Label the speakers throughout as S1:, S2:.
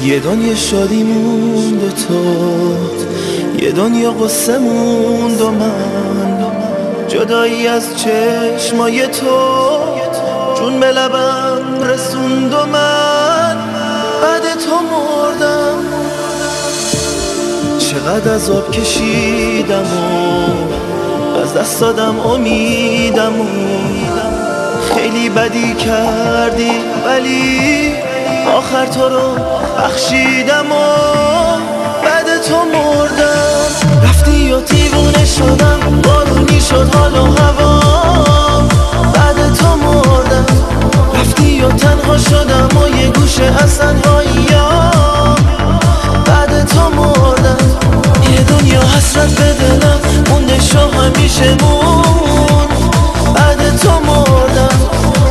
S1: یه دنیا شادی موند و تو، یه دنیا قصه موند و من، جدایی از چشمای تو جون به لبم رسوند و من بعد تو مردم. چقدر عذاب کشیدم و از دست دادم امیدم و خیلی بدی کردی ولی آخر تو رو بخشیدم و بعد تو مردم. رفتی و دیوونه شدم، بارونی شد حال و هوا، بعد تو مردم. رفتی و تنها شدم و یه گوشه از تنهایی‌ام، بعد تو مردم. یه دنیا حسرت به دلم مونده شو همیشه مون، بعد تو مردم.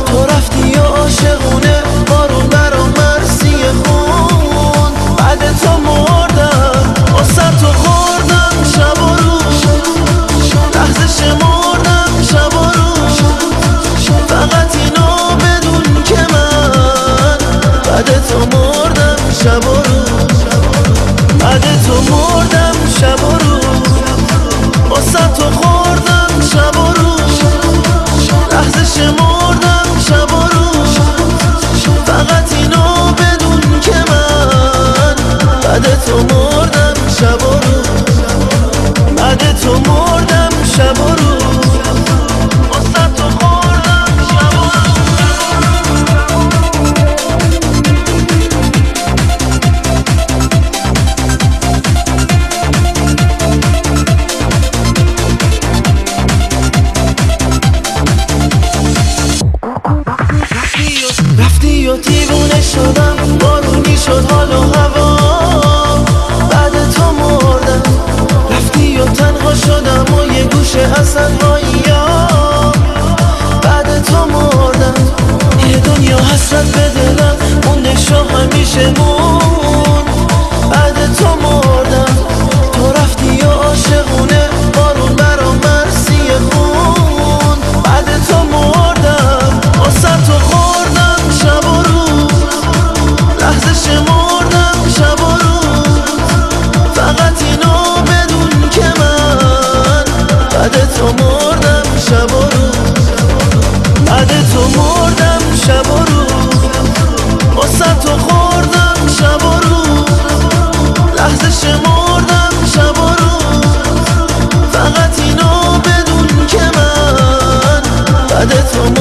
S1: تو رفتی و عاشقونه بارون برام مرسی خون، بعد تو مردم. آسر تو خوردم شب و روز، لحظه شمردم شب و روز، فقط اینو بدون که من بعد تو مردم شب و روز، بعد تو مردم شب و روز. آسر تو خوردم شب و روز، لحظه شمردم شب و روز، فقط اینو بدون که من بعد تو مردم شب و روز، بعد تو مردم شب و روز. آسر تو خوردم شب و رفتی و دیوونه شدم، بارونی شد حال و هوا، بعد تو مردم. رفتی و تنها شدم و یه گوشه از تنهایی‌ام، بعد تو مردم. یه دنیا حسرت به دلم مونده شو همیشه مون، بعد تو مردم. تو رفتی و عاشقونه بارون برام مرسی خون، بعد تو مردم. آسر تو خوردم شب و روز، لحظه شمردم شب و روز، فقط اینو بدون که من بعد تو مردم شب و روز، بعد تو مردم شب و روز. آسر تو خوردم شب و روز، لحظه شمردم شب و روز، فقط اینو بدون که من بعد تو